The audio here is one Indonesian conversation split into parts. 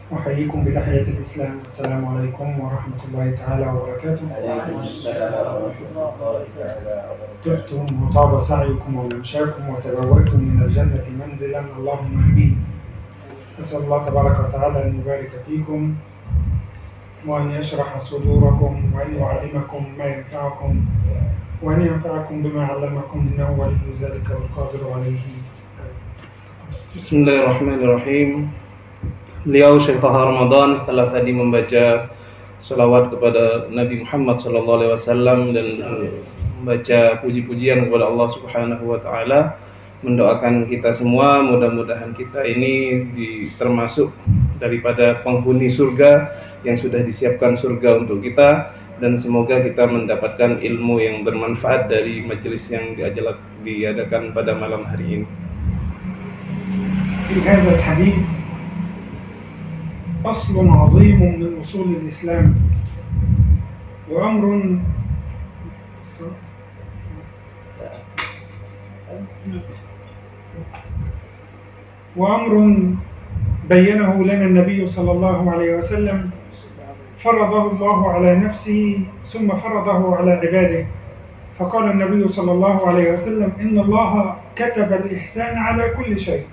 أحييكم بتحية الإسلام. السلام عليكم ورحمة الله تعالى وبركاته. عليكم السلام ورحمة الله تعالى وبركاته. طبتم وطاب سعيكم وممشاكم وتبوأتم من الجنة منزلا، اللهم آمين. أسأل الله تبارك وتعالى أن يبارك فيكم وأن يشرح صدوركم وأن يعلمكم ما ينفعكم وأن ينفعكم بما علمكم، إنه ولي ذلك والقادر عليه. Bismillahirrahmanirrahim. Beliau Syekh Taha Ramadan setelah tadi membaca salawat kepada Nabi Muhammad SAW dan membaca puji-pujian kepada Allah Subhanahu wa taala, mendoakan kita semua mudah-mudahan kita ini termasuk daripada penghuni surga yang sudah disiapkan surga untuk kita, dan semoga kita mendapatkan ilmu yang bermanfaat dari majelis yang diadakan pada malam hari ini. في هذا الحديث أصل عظيم من أصول الإسلام وأمر بينه لنا النبي صلى الله عليه وسلم، فرضه الله على نفسه ثم فرضه على عباده، فقال النبي صلى الله عليه وسلم إن الله كتب الإحسان على كل شيء.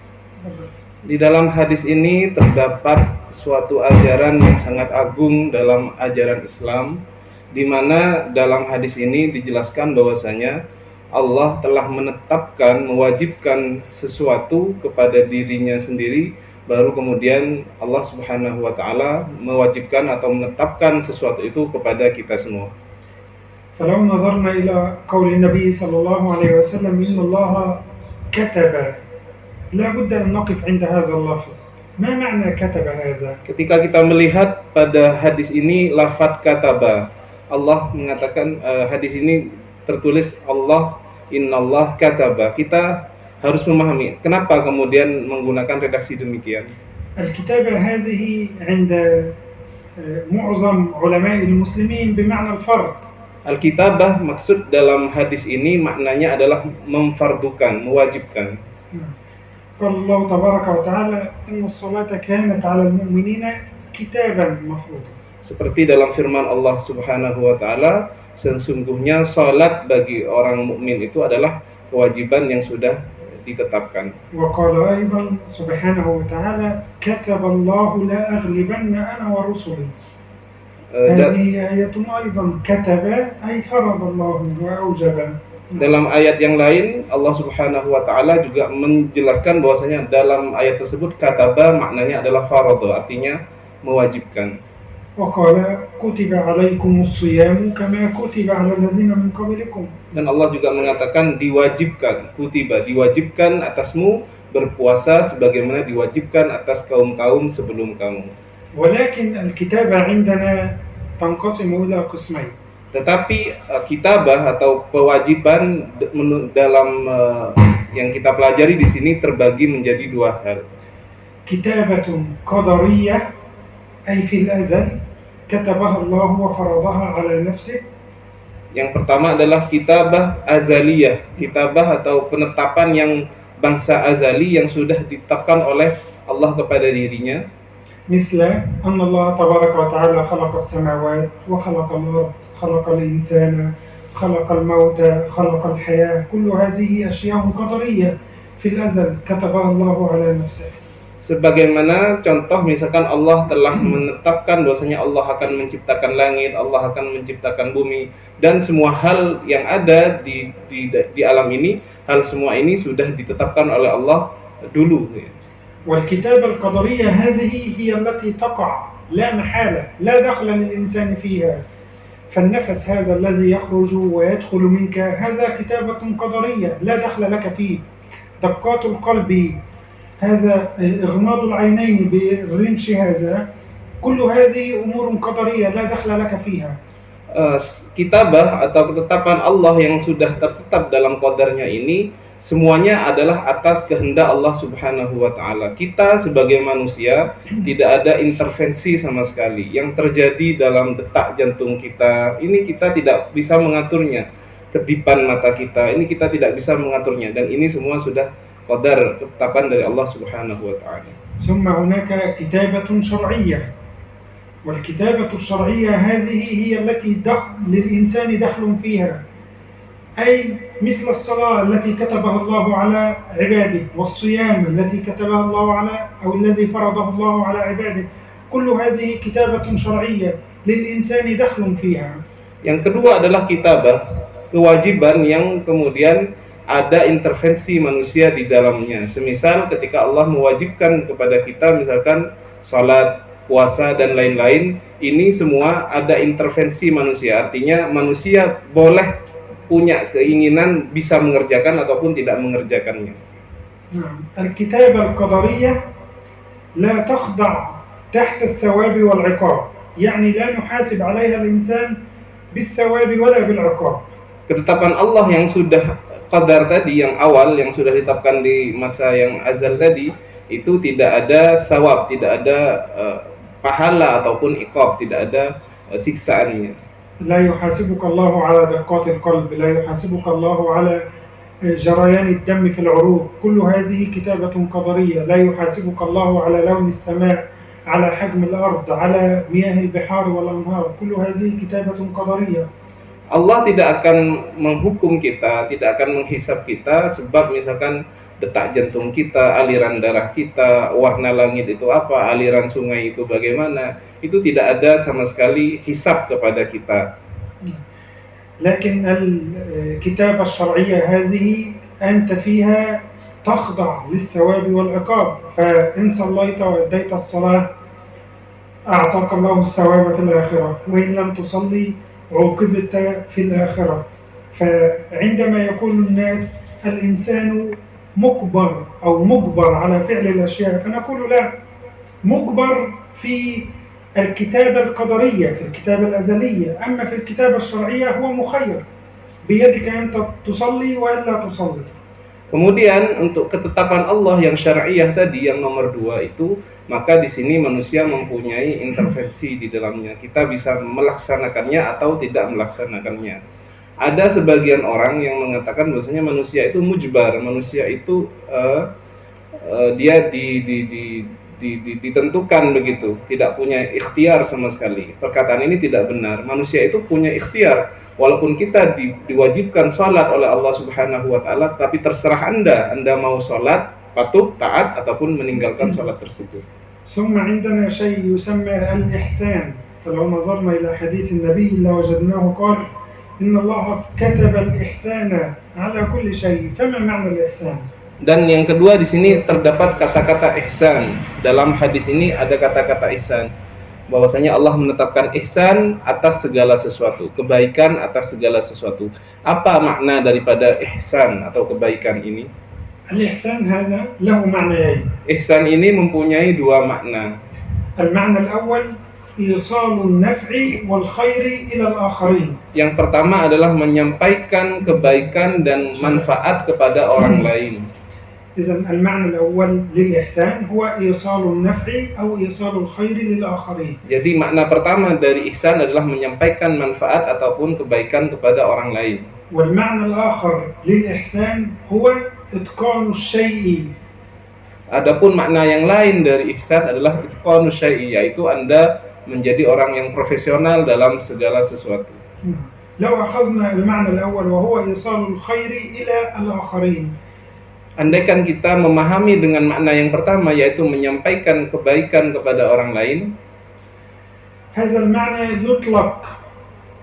Di dalam hadis ini terdapat suatu ajaran yang sangat agung dalam ajaran Islam, di mana dalam hadis ini dijelaskan bahwasanya Allah telah menetapkan, mewajibkan sesuatu kepada dirinya sendiri, baru kemudian Allah Subhanahu wa taala mewajibkan atau menetapkan sesuatu itu kepada kita semua. فلو نظرنا إلى قول النبي صلى الله عليه وسلم إن الله كتب، لا بد أن نقف عند هذا اللفظ. ما معنى كتب هذا؟ Ketika kita melihat pada hadis ini lafadz kataba, Allah mengatakan hadis ini tertulis Allah innallah kataba. Kita harus memahami kenapa kemudian menggunakan redaksi demikian. الكتابة هذه عند معظم علماء المسلمين بمعنى الفرض. Al-kitabah maksud dalam hadis ini maknanya adalah memfardukan, mewajibkan. قال الله تبارك وتعالى إن الصلاة كانت على المؤمنين كتابا مفروضا. Seperti dalam firman Allah Subhanahu wa taala, sesungguhnya salat bagi orang mukmin itu adalah kewajiban yang sudah ditetapkan. وقال أيضا سبحانه وتعالى كتب الله لا أغلبن أنا ورسلي. هذه آية أيضا كتب أي فرض الله وأوجب. Dalam ayat yang lain Allah Subhanahu wa taala juga menjelaskan bahwasanya dalam ayat tersebut kataba maknanya adalah faradha, artinya mewajibkan. وقال كتب عليكم الصيام كما كتب على الذين من قبلكم. Dan Allah juga mengatakan diwajibkan, kutiba, diwajibkan atasmu berpuasa sebagaimana diwajibkan atas kaum-kaum sebelum kamu. ولكن الكتابة عندنا تنقسم إلى قسمين. Tetapi kitabah atau kewajiban dalam yang kita pelajari di sini terbagi menjadi dua hal. كتابة قدرية أي في الأزل كتبها الله وفرضها على نفسه. Yang pertama adalah kitabah azaliyah, kitabah atau penetapan yang bangsa azali yang sudah ditetapkan oleh Allah kepada dirinya. مثل أن الله تبارك وتعالى خلق السماوات وخلق الأرض خلق الإنسان خلق الموت خلق الحياة، كل هذه أشياء قدرية في الأزل كتبها الله على نفسه. Sebagaimana contoh misalkan Allah telah menetapkan bahwasanya Allah akan menciptakan langit, Allah akan menciptakan bumi, dan semua hal yang ada di alam ini, hal semua ini sudah ditetapkan oleh Allah dulu. والكتابة القدرية هذه هي التي تقع لا محالة، لا دخل للإنسان فيها. فالنفس هذا الذي يخرج ويدخل منك هذا كتابة قدرية لا دخل لك فيه. دقات القلب، هذا إغماض العينين بالرمش، هذا كل هذه أمور قدرية لا دخل لك فيها. Kitabah atau ketetapan Allah yang sudah tertetap dalam qadarnya ini semuanya adalah atas kehendak Allah Subhanahu wa taala. Kita sebagai manusia tidak ada intervensi sama sekali. Yang terjadi dalam detak jantung kita, ini kita tidak bisa mengaturnya. Kedipan mata kita, ini kita tidak bisa mengaturnya, dan ini semua sudah qadar, ketetapan dari Allah Subhanahu wa taala. ثم هناك كتابة شرعية، والكتابة الشرعية هذه هي التي للإنسان دخل فيها، أي مثل الصلاة التي كتبها الله على عباده، والصيام التي كتبها الله على أو الذي فرضه الله على عباده، كل هذه كتابة شرعية للإنسان دخل فيها. Yang kedua adalah kitabah, kewajiban yang kemudian ada intervensi manusia di dalamnya. Semisal ketika Allah mewajibkan kepada kita misalkan salat, puasa dan lain-lain, ini semua ada intervensi manusia. Artinya manusia boleh punya keinginan bisa mengerjakan ataupun tidak mengerjakannya. الكتابة القدرية لا تخضع تحت الثواب والعقاب، يعني لا نحاسب عليها الإنسان بالثواب ولا بالعقاب. Ketetapan Allah yang sudah qadar tadi, yang awal, yang sudah ditetapkan di masa yang azal tadi, itu tidak ada thawab, tidak ada pahala ataupun iqab, tidak ada siksaannya. لا يحاسبك الله على دقات القلب، لا يحاسبك الله على جريان الدم في العروق، كل هذه كتابة قدرية. لا يحاسبك الله على لون السماء، على حجم الأرض، على مياه البحار والأنهار، كل هذه كتابة قدرية. Allah tidak akan menghukum kita, tidak akan menghisab kita sebab misalkan detak jantung kita, aliran darah kita, warna langit itu apa, aliran sungai itu bagaimana, itu tidak ada sama sekali hisab kepada kita. لكن الكتابة الشرعية هذه أنت فيها تخضع للثواب والعقاب، فإن صليت وأديت الصلاة أعطاك الله الثواب في الآخرة، وإن لم تصلي عوقبت في الآخرة. فعندما يقول الناس الإنسان مجبر أو مجبر على فعل الأشياء، فنقول لا، مجبر في الكتابة القدرية، في الكتابة الأزلية، أما في الكتابة الشرعية هو مخير، بيدك أنت تصلي وإلا تصلي. Kemudian untuk ketetapan Allah yang syariah tadi yang nomor 2 itu, maka di sini manusia mempunyai intervensi di dalamnya. Kita bisa melaksanakannya atau tidak melaksanakannya. Ada sebagian orang yang mengatakan bahwasanya manusia itu mujbar, manusia itu dia ditentukan begitu, tidak punya ikhtiar sama sekali. Perkataan ini tidak benar. Manusia itu punya ikhtiar. Walaupun kita diwajibkan sholat oleh Allah Subhanahu wa Ta'ala, tapi terserah Anda mau sholat, patuh, taat, ataupun meninggalkan sholat tersebut. ثم عندنا شيء يسمى الإحسان، فلو نظرنا إلى حديث النبي لوجدناه قال إن الله كتب الإحسان على كل شيء. فما معنى الإحسان؟ Dan yang kedua di sini terdapat kata-kata ihsan. Dalam hadis ini ada kata-kata ihsan, bahwasanya Allah menetapkan ihsan atas segala sesuatu, kebaikan atas segala sesuatu. Apa makna daripada ihsan atau kebaikan ini? الإحسان هذا له معنيين. Ihsan ini mempunyai 2 makna. المعنى الأول إيصال النفع والخير إلى الآخرين. Yang pertama adalah menyampaikan kebaikan dan manfaat kepada orang lain. إذن المعنى الأول للإحسان هو إيصال النفع أو إيصال الخير للآخرين. Jadi makna pertama dari ihsan adalah menyampaikan manfaat ataupun kebaikan kepada orang lain. والمعنى الآخر للإحسان هو إتقان الشيء. Adapun makna yang lain dari ihsan adalah itqanu syai'i, yaitu Anda menjadi orang yang profesional dalam segala sesuatu. لو أخذنا المعنى الأول وهو إيصال الخير إلى الآخرين. Andaikan kita memahami dengan makna yang pertama, yaitu menyampaikan kebaikan kepada orang lain, هذا المعنى يطلق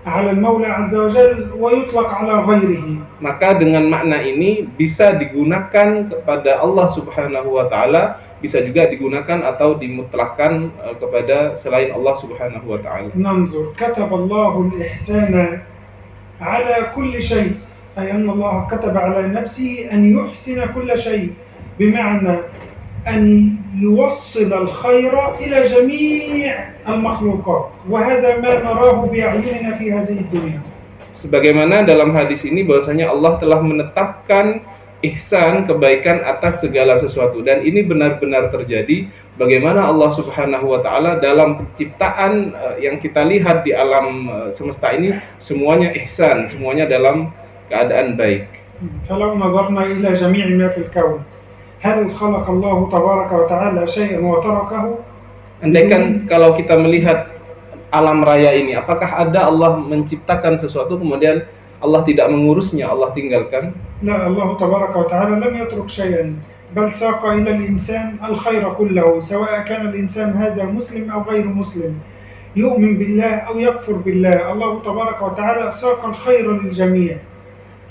على المولى عز وجل ويطلق على غيره. maka dengan makna ini bisa digunakan kepada Allah Subhanahu wa Ta'ala, bisa juga digunakan atau dimutlakkan kepada selain Allah Subhanahu wa Ta'ala. ننظر كتب الله الإحسان على كل شيء، أي أن الله كتب على نفسه أن يحسن كل شيء، بمعنى أن يوصل الخير إلى جميع المخلوقات، وهذا ما نراه بأعيننا في هذه الدنيا. Sebagaimana dalam hadis ini bahwasanya Allah telah menetapkan ihsan, kebaikan atas segala sesuatu, dan ini benar-benar terjadi. Bagaimana Allah Subhanahu wa Ta'ala dalam penciptaan yang kita lihat di alam semesta ini, semuanya ihsan, semuanya dalam keadaan baik. فلو نظرنا إلى جميع ما في الكون، هل خلق الله تبارك وتعالى شيئا وتركه؟ Andaikan kalau kita melihat alam raya ini, apakah ada Allah menciptakan sesuatu kemudian Allah tidak mengurusnya, Allah tinggalkan? لا، الله تبارك وتعالى لم يترك شيئا، بل ساق إلى الإنسان الخير كله، سواء كان الإنسان هذا مسلم أو غير مسلم، يؤمن بالله أو يكفر بالله، الله تبارك وتعالى ساق الخير للجميع.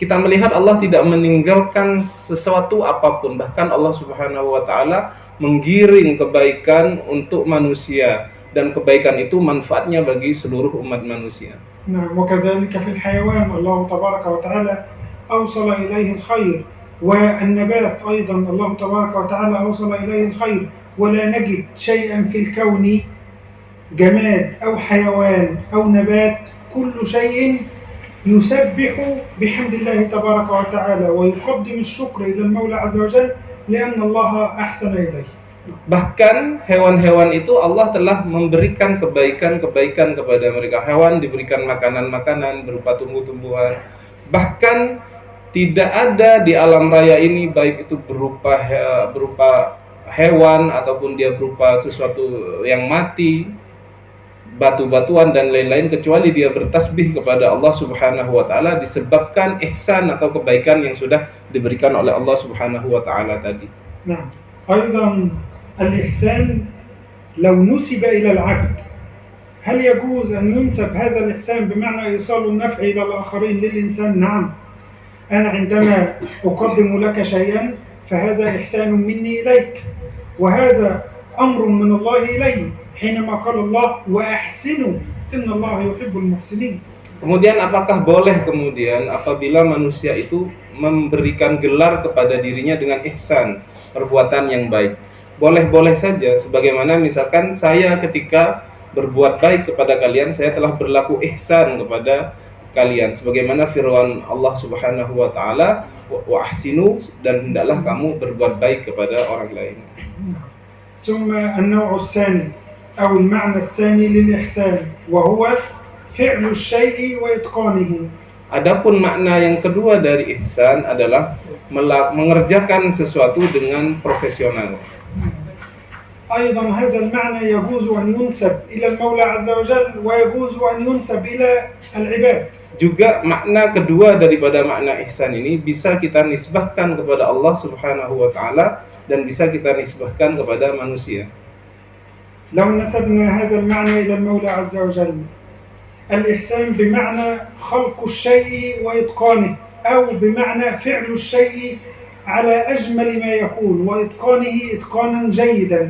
Kita melihat Allah tidak meninggalkan sesuatu apapun, bahkan Allah Subhanahu wa taala menggiring kebaikan untuk manusia, dan kebaikan itu manfaatnya bagi seluruh umat manusia. نعم، وكذلك في الحيوان الله تبارك وتعالى أوصل إليه الخير، والنبات أيضا الله تبارك وتعالى أوصل إليه الخير، ولا نجد شيئا في الكون جماد أو حيوان أو نبات كل شيء يسبح بحمد الله تبارك وتعالى ويقدم الشكر إلى المولى عز وجل لأن الله أحسن إليه. Bahkan hewan-hewan itu Allah telah memberikan kebaikan-kebaikan kepada mereka. Hewan diberikan makanan-makanan berupa tumbuh-tumbuhan. Bahkan tidak ada di alam raya ini, baik itu berupa hewan ataupun dia berupa sesuatu yang mati, batu-batuan dan lain-lain, kecuali dia bertasbih kepada Allah Subhanahu wa taala disebabkan ihsan atau kebaikan yang sudah diberikan oleh Allah Subhanahu wa taala tadi. نعم. أيضا الإحسان لو نسب إلى العبد، هل يجوز أن ينسب هذا الإحسان بمعنى إيصال النفع إلى الآخرين للإنسان؟ نعم. أنا عندما أقدم لك شيئا فهذا إحسان مني إليك، وهذا أمر من الله إلي، حينما قال الله وأحسنوا إن الله يحب المحسنين. Kemudian apakah boleh kemudian apabila manusia itu memberikan gelar kepada dirinya dengan ihsan, perbuatan yang baik? Boleh-boleh saja, sebagaimana misalkan saya ketika berbuat baik kepada kalian, saya telah berlaku ihsan kepada kalian, sebagaimana firman Allah Subhanahu wa taala, wa ahsinu, dan hendaklah kamu berbuat baik kepada orang lain. ثم النوع الثاني أو المعنى الثاني للإحسان وهو فعل الشيء وإتقانه. Adapun makna yang kedua dari ihsan adalah mengerjakan sesuatu dengan profesional. أيضا هذا المعنى يجوز أن ينسب إلى المولى عز وجل ويجوز أن ينسب إلى العباد. Juga makna kedua daripada makna ihsan ini bisa kita nisbahkan kepada Allah Subhanahu wa taala dan bisa kita nisbahkan kepada manusia. لو نسبنا هذا المعنى إلى المولى عز وجل، الإحسان بمعنى خلق الشيء وإتقانه، أو بمعنى فعل الشيء على أجمل ما يكون وإتقانه إتقانا جيدا.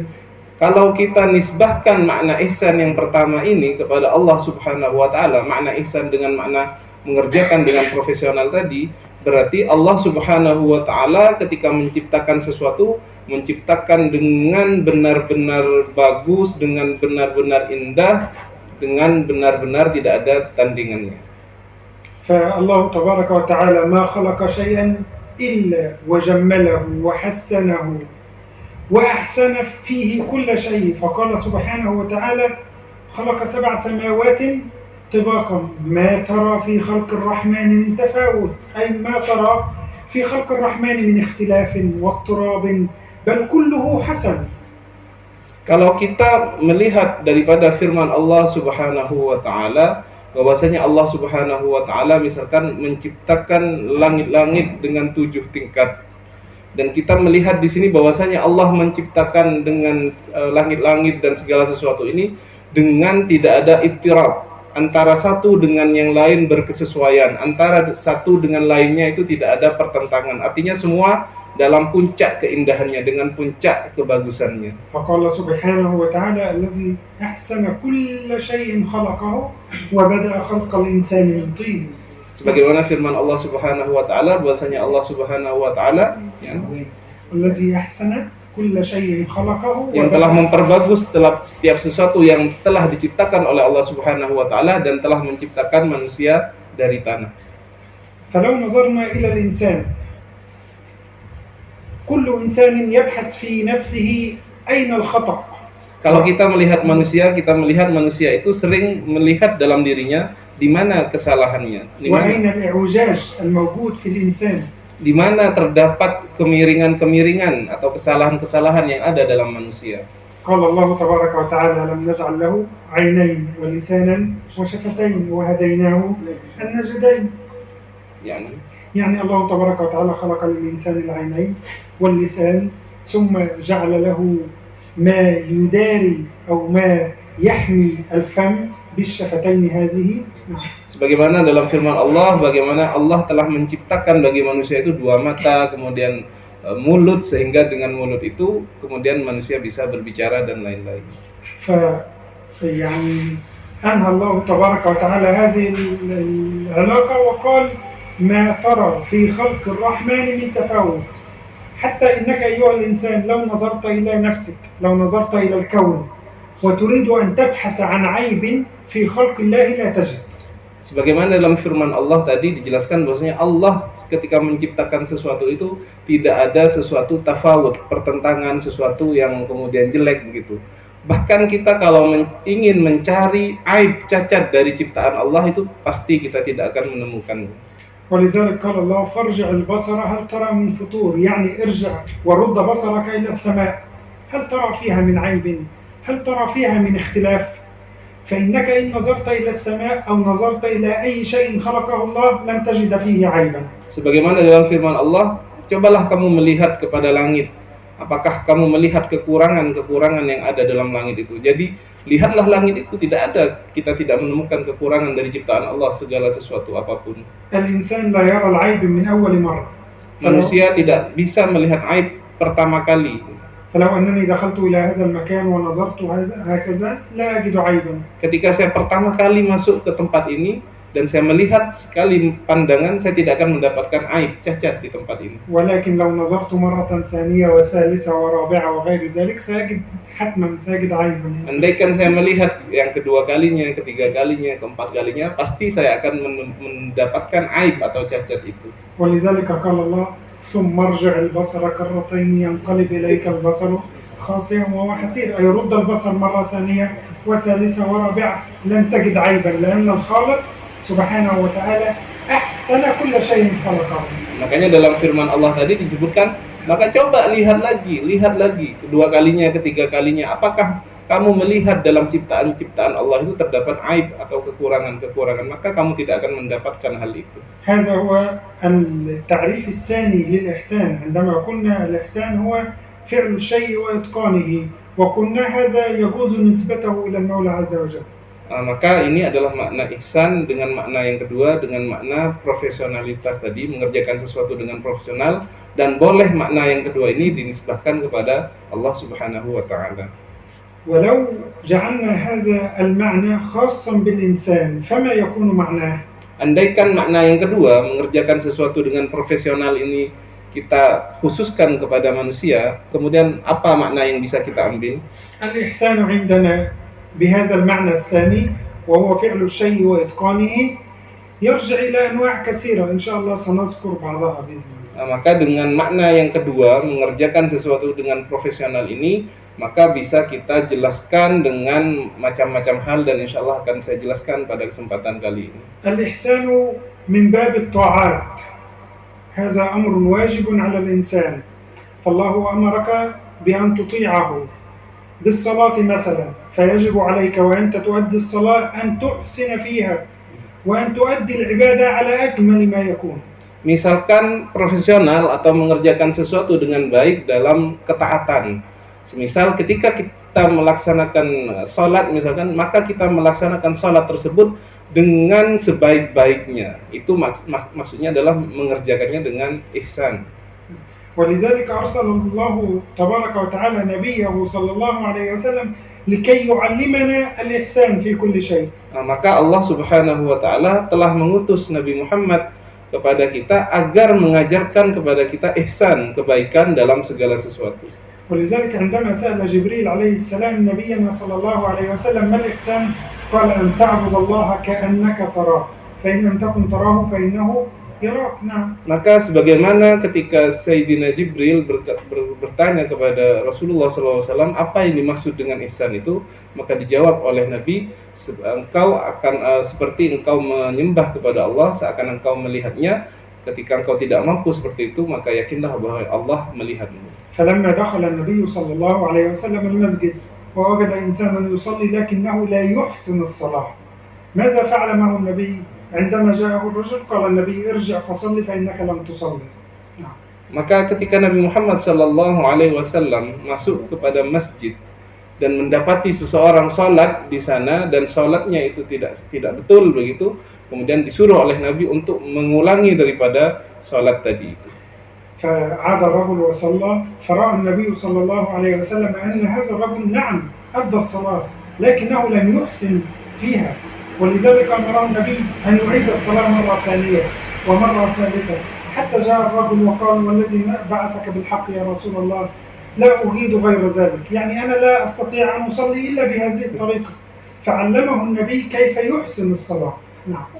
Kalau kita nisbahkan makna ihsan yang pertama ini kepada Allah Subhanahu wa taala, makna ihsan dengan makna mengerjakan dengan profesional tadi, berarti Allah Subhanahu wa taala ketika menciptakan sesuatu, menciptakan dengan benar-benar bagus, dengan benar-benar indah, dengan benar-benar tidak ada tandingannya. فالله تبارك وتعالى ما خلق شيئا إلا وجمله وحسنه وأحسن فيه كل شيء، فقال سبحانه وتعالى خلق 7 سماوات طباقا ما ترى في خلق الرحمن من تفاوت، أي ما ترى في خلق الرحمن من اختلاف واضطراب بل كله حسن. Kalau kita melihat daripada firman Allah Subhanahu wa taala, bahwasanya Allah Subhanahu wa taala misalkan menciptakan langit-langit dengan 7 tingkat, dan kita melihat di sini bahwasanya Allah menciptakan dengan langit-langit dan segala sesuatu ini dengan tidak ada ittirab, antara satu dengan yang lain berkesesuaian, antara satu dengan lainnya itu tidak ada pertentangan, artinya semua dalam puncak keindahannya, dengan puncak kebagusannya. فقال سبحانه وتعالى الذي أحسن كل شيء خلقه وبدأ خلق الإنسان من طين. Sebagaimana firman Allah Subhanahu wa taala, bahwasanya Allah Subhanahu wa taala الذي أحسن كل شيء خلقه yang telah memperbagus setiap sesuatu yang telah diciptakan oleh Allah Subhanahu wa taala dan telah menciptakan manusia dari tanah. فلو نظرنا إلى الإنسان، كل إنسان يبحث في نفسه أين الخطأ. Kalau kita melihat manusia itu sering melihat dalam dirinya di mana kesalahannya, di mana وأين الإعوجاج الموجود في الإنسان. di mana terdapat kemiringan-kemiringan atau kesalahan-kesalahan yang ada dalam manusia. قال الله تبارك وتعالى لم نجعل له عينين ولسانا وشفتين وهديناه النجدين. يعني الله تبارك وتعالى خلق للإنسان العينين واللسان ثم جعل له ما يداري أو ما يحمي الفم بالشفتين هذه. Sebagaimana dalam firman Allah, bagaimana Allah telah menciptakan bagi manusia itu dua mata, kemudian mulut, sehingga dengan mulut itu kemudian manusia bisa berbicara dan lain-lain. يعني أنهى الله تبارك وتعالى هذه العلاقة وقال ما ترى في خلق الرحمن من تفاوت حتى إنك أيها الإنسان لو نظرت إلى نفسك لو نظرت إلى الكون وتريد أن تبحث عن عيب في خلق الله لا تجد. Sebagaimana dalam firman Allah tadi dijelaskan bahwasanya Allah ketika menciptakan sesuatu itu tidak ada sesuatu tafawut, pertentangan, sesuatu yang kemudian jelek begitu. Bahkan kita kalau ingin mencari aib, cacat dari ciptaan Allah itu pasti kita tidak akan menemukannya. ولذلك قال الله فارجع البصر هل ترى من فطور يعني ارجع ورد بصرك إلى السماء هل ترى فيها من عيب هل ترى فيها من اختلاف فإنك إن نظرت إلى السماء أو نظرت إلى أي شيء خلقه الله لن تجد فيه عيبا. Sebagaimana dalam firman Allah, cobalah kamu melihat kepada langit. Apakah kamu melihat kekurangan-kekurangan yang ada dalam langit itu? Jadi, lihatlah langit itu, tidak ada, kita tidak menemukan kekurangan dari ciptaan Allah, segala sesuatu apapun. الإنسان لا يرى العيب من أول مرة. Manusia tidak bisa melihat aib pertama kali. فلو أنني دخلت إلى هذا المكان ونظرت هكذا لا أجد عيبا. Ketika saya pertama kali masuk ke tempat ini dan saya melihat sekali pandangan, saya tidak akan mendapatkan aib, cacat di tempat ini. ولكن لو نظرت مرة ثانية وثالثة ورابعة وغير ذلك حتما سيجد عيبا. Andaikan saya melihat yang kedua kalinya, ketiga kalinya, keempat kalinya, pasti saya akan mendapatkan aib atau cacat itu. ولذلك قال الله ثم ارجع البصر كرتين ينقلب إليك البصر خاسئا وهو حسير أي رد البصر مرة ثانية وثالثة ورابعة لن تجد عيبا لأن الخالق سبحانه وتعالى أحسن كل شيء خلقه. Makanya dalam firman Allah tadi disebutkan, maka coba lihat lagi, kedua kalinya, ketiga kalinya, apakah kamu melihat dalam ciptaan-ciptaan Allah itu terdapat aib atau kekurangan-kekurangan, maka kamu tidak akan mendapatkan hal itu. هذا هو التعريف الثاني للإحسان. عندما قلنا الإحسان هو فعل الشيء وإتقانه وقلنا هذا يجوز نسبته إلى المولى عز وجل. Maka ini adalah makna ihsan dengan makna yang kedua, dengan makna profesionalitas tadi, mengerjakan sesuatu dengan profesional, dan boleh makna yang kedua ini dinisbahkan kepada Allah Subhanahu wa taala. ولو جعلنا هذا المعنى خاصا بالإنسان فما يكون معناه؟ Andaikan makna yang kedua, mengerjakan sesuatu dengan profesional ini kita khususkan kepada manusia, kemudian apa makna yang bisa kita ambil? الإحسان عندنا بهذا المعنى الثاني وهو فعل الشيء وإتقانه يرجع إلى أنواع كثيرة إن شاء الله سنذكر بعضها بإذن الله. Maka dengan makna yang kedua, mengerjakan sesuatu dengan profesional ini, maka bisa kita jelaskan dengan macam-macam hal, dan insya Allah akan saya jelaskan pada kesempatan kali ini. الإحسان من باب الطاعات هذا أمر واجب على الإنسان فالله أمرك بأن تطيعه بالصلاة مثلا فيجب عليك وأنت تؤدي الصلاة أن تحسن فيها وأن تؤدي العبادة على أكمل ما يكون. Misalkan profesional atau mengerjakan sesuatu dengan baik dalam ketaatan. Semisal ketika kita melaksanakan sholat misalkan, maka kita melaksanakan sholat tersebut dengan sebaik-baiknya. Itu maksudnya adalah mengerjakannya dengan ihsan. ولذلك أرسل الله تبارك وتعالى نبيه صلى الله عليه وسلم لكي يعلمنا الإحسان في كل شيء. Maka Allah Subhanahu wa taala telah mengutus Nabi Muhammad kepada kita agar mengajarkan kepada kita ihsan, kebaikan dalam segala sesuatu. ولذلك عندما سأل جبريل عليه السلام نبينا صلى الله عليه وسلم ما الإحسان قال أن تعبد الله كأنك تراه فإن لم تكن تراه فإنه يراك. نعم. Maka sebagaimana ketika Sayyidina Jibril bertanya kepada Rasulullah SAW apa yang dimaksud dengan ihsan itu, maka dijawab oleh Nabi, engkau akan seperti engkau menyembah kepada Allah seakan engkau melihatnya, ketika engkau tidak mampu seperti itu, maka yakinlah bahwa Allah melihatmu. فلما دخل النبي صلى الله عليه وسلم المسجد ووجد إنسانا يصلي لكنه لا يحسن الصلاة، ماذا فعل معه النبي؟ عندما جاءه الرجل قال النبي ارجع فصلي فإنك لم تصلي. Maka ketika Nabi Muhammad Shallallahu Alaihi Wasallam masuk kepada masjid dan mendapati seseorang sholat di sana dan sholatnya itu tidak betul begitu, kemudian disuruh oleh Nabi untuk mengulangi daripada sholat tadi itu. فعاد الرجل وصلى فرأى النبي صلى الله عليه وسلم أن هذا الرجل نعم أدى الصلاة لكنه لم يحسن فيها، ولذلك أمره النبي أن يعيد الصلاة مرة ثانية ومرة ثالثة، حتى جاء الرجل وقال والذي بعثك بالحق يا رسول الله لا أريد غير ذلك، يعني أنا لا أستطيع أن أصلي إلا بهذه الطريقة، فعلمه النبي كيف يحسن الصلاة.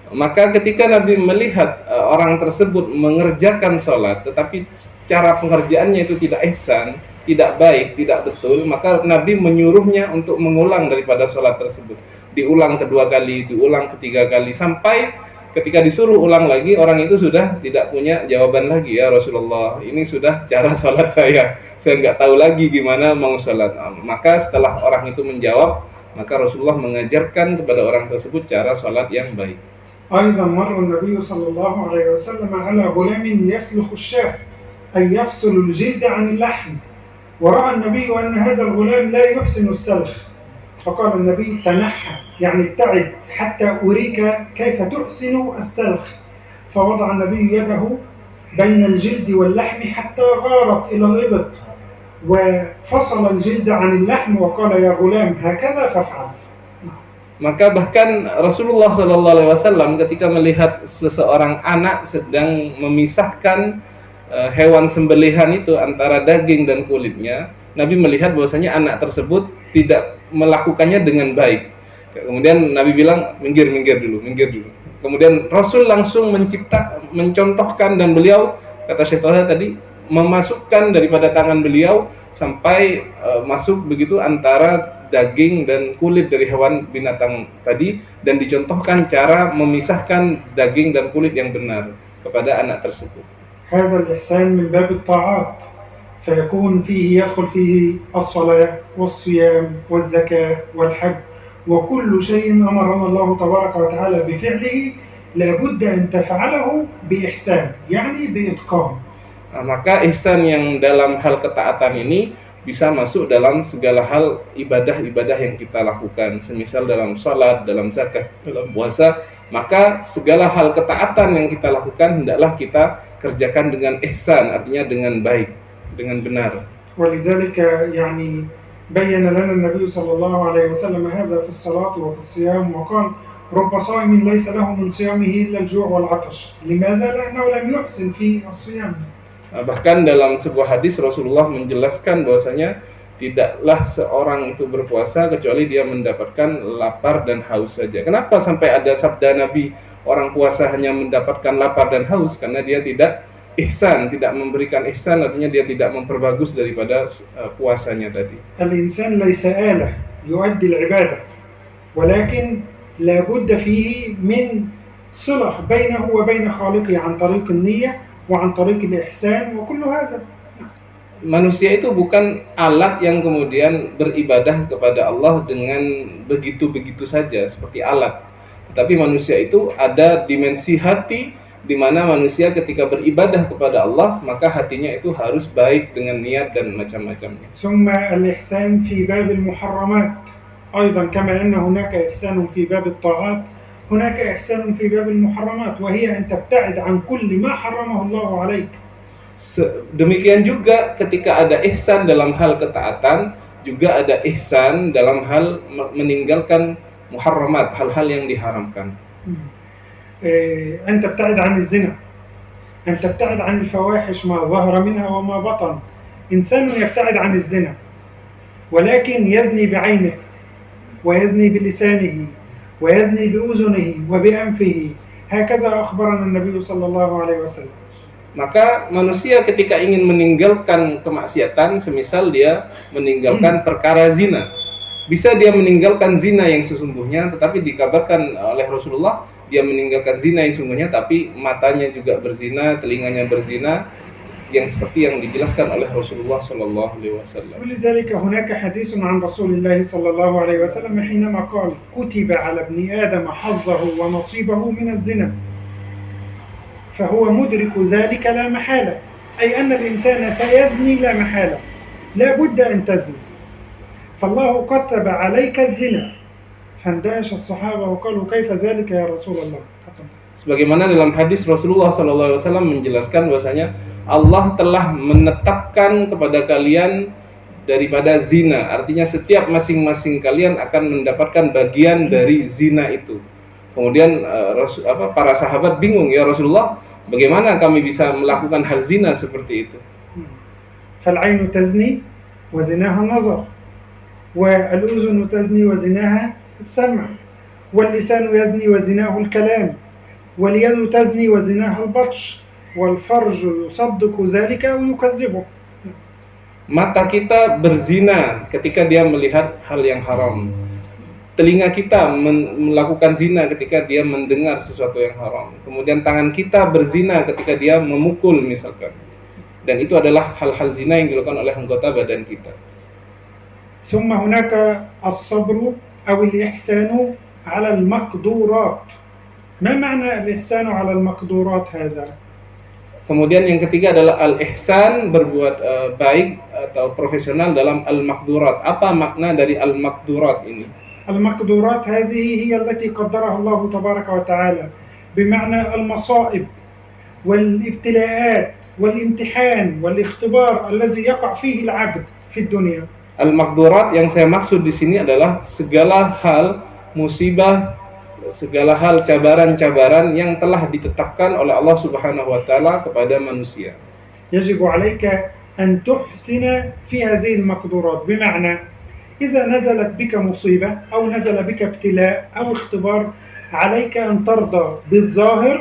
Maka ketika Nabi melihat orang tersebut mengerjakan sholat tetapi cara pengerjaannya itu tidak ihsan, tidak baik, tidak betul, maka Nabi menyuruhnya untuk mengulang daripada sholat tersebut. Diulang kedua kali, diulang ketiga kali, sampai ketika disuruh ulang lagi, orang itu sudah tidak punya jawaban lagi. Ya Rasulullah, ini sudah cara sholat saya nggak tahu lagi gimana mau sholat. Maka setelah orang itu menjawab, maka Rasulullah mengajarkan kepada orang tersebut cara sholat yang baik. أيضا مر النبي صلى الله عليه وسلم على غلام يسلخ الشاة أي يفصل الجلد عن اللحم، ورأى النبي أن هذا الغلام لا يحسن السلخ، فقال النبي تنحى يعني ابتعد حتى أريك كيف تحسن السلخ، فوضع النبي يده بين الجلد واللحم حتى غارت إلى الإبط وفصل الجلد عن اللحم وقال يا غلام هكذا فافعل. Maka bahkan Rasulullah SAW ketika melihat seseorang anak sedang memisahkan hewan sembelihan itu antara daging dan kulitnya, Nabi melihat bahwasanya anak tersebut tidak melakukannya dengan baik. Kemudian Nabi bilang minggir dulu. Kemudian Rasul langsung mencontohkan, dan beliau, kata Syekh Thaha tadi, memasukkan daripada tangan beliau sampai masuk begitu antara daging dan kulit dari hewan binatang tadi, dan dicontohkan cara memisahkan daging dan kulit yang benar kepada anak tersebut. هذا الإحسان من باب الطاعات فيكون فيه يدخل فيه الصلاة والصيام والزكاة والحج وكل شيء أمرنا الله تبارك وتعالى بفعله لابد أن تفعله بإحسان يعني بإتقان. Maka ihsan yang dalam hal ketaatan ini bisa masuk dalam segala hal ibadah-ibadah yang kita lakukan, semisal dalam sholat, dalam zakat, dalam puasa. Maka segala hal ketaatan yang kita lakukan hendaklah kita kerjakan dengan ihsan, artinya dengan baik, dengan benar. ولذلك يعني بين لنا النبي صلى الله عليه وسلم هذا في الصلاة وفي الصيام وقال رب صائم ليس له من صيامه إلا الجوع والعطش. لماذا؟ لأنه لم يحسن في الصيام. Bahkan dalam sebuah hadis Rasulullah menjelaskan bahwasanya tidaklah seorang itu berpuasa kecuali dia mendapatkan lapar dan haus saja. Kenapa sampai ada sabda Nabi orang puasa hanya mendapatkan lapar dan haus? Karena dia tidak ihsan, tidak memberikan ihsan, artinya dia tidak memperbagus daripada puasanya tadi. الإنسان ليس آلة يؤدي العبادة ولكن لابد فيه من صلة بينه وبين خالقه عن طريق النية وعن طريق الإحسان وكل هذا. Manusia itu bukan alat yang kemudian beribadah kepada Allah dengan begitu-begitu saja seperti alat. Tetapi manusia itu ada dimensi hati di mana manusia ketika beribadah kepada Allah maka hatinya itu harus baik dengan niat dan macam-macamnya. ثم الإحسان في باب المحرمات أيضا كما أن هناك إحسان في باب الطاعات هناك إحسان في باب المحرمات وهي أن تبتعد عن كل ما حرمه الله عليك. Demikian juga ketika ada ihsan dalam hal ketaatan, juga ada ihsan dalam hal meninggalkan muharramat, hal-hal yang diharamkan. أن تبتعد عن الزنا، أن تبتعد عن الفواحش ما ظهر منها وما بطن. إنسان يبتعد عن الزنا ولكن يزني بعينه ويزني بلسانه ويزني بأذنه وبأنفه هكذا أخبرنا النبي صلى الله عليه وسلم. Maka manusia ketika ingin meninggalkan kemaksiatan, semisal dia meninggalkan perkara zina, Bisa dia meninggalkan zina yang sesungguhnya, tetapi dikabarkan oleh Rasulullah dia meninggalkan zina yang sesungguhnya, tapi matanya juga berzina, telinganya berzina, yang seperti yang dijelaskan oleh Rasulullah Shallallahu Alaihi Wasallam. ولذلك هناك حديث عن رسول الله صلى الله عليه وسلم حينما قال كتب على ابن آدم حظه ونصيبه من الزنا فهو مدرك ذلك لا محالة، أي أن الإنسان سيزني لا محالة، لا بد أن تزني، فالله كتب عليك الزنا. فاندهش الصحابة وقالوا كيف ذلك يا رسول الله. Sebagaimana dalam hadis Rasulullah SAW menjelaskan bahwasanya Allah telah menetapkan kepada kalian daripada zina, artinya setiap masing-masing kalian akan mendapatkan bagian dari zina itu. Kemudian para sahabat bingung, ya Rasulullah, bagaimana kami bisa melakukan hal zina seperti itu? فالعين تزني وزناها النظر، والأذن تزني وزناها السمع، واللسان يزني وزناه الكلام، واليد تزني وزناها البطش، والفرج يصدق ذلك أو يكذبه. Mata kita berzina ketika dia melihat hal yang haram. Telinga kita melakukan zina ketika dia mendengar sesuatu yang haram. Kemudian tangan kita berzina ketika dia memukul misalkan. Dan itu adalah hal-hal zina yang dilakukan oleh anggota badan kita. ثم هناك الصبر أو الإحسان على المقدورات. ما معنى الإحسان على المقدورات هذا؟ Kemudian yang ketiga adalah al-ihsan, berbuat baik atau profesional dalam al-maqdurat. Apa makna dari al-maqdurat ini? المقدورات هذه هي التي قدرها الله تبارك وتعالى، بمعنى المصائب والابتلاءات والامتحان والاختبار الذي يقع فيه العبد في الدنيا. Al-maqdurat yang saya maksud di sini adalah segala hal musibah, segala hal cabaran-cabaran yang telah ditetapkan oleh Allah Subhanahu wa taala kepada manusia. يجب عليك أن تحسن في هذه المقدورات، بمعنى إذا نزلت بك مصيبة أو نزل بك ابتلاء أو اختبار عليك أن ترضى بالظاهر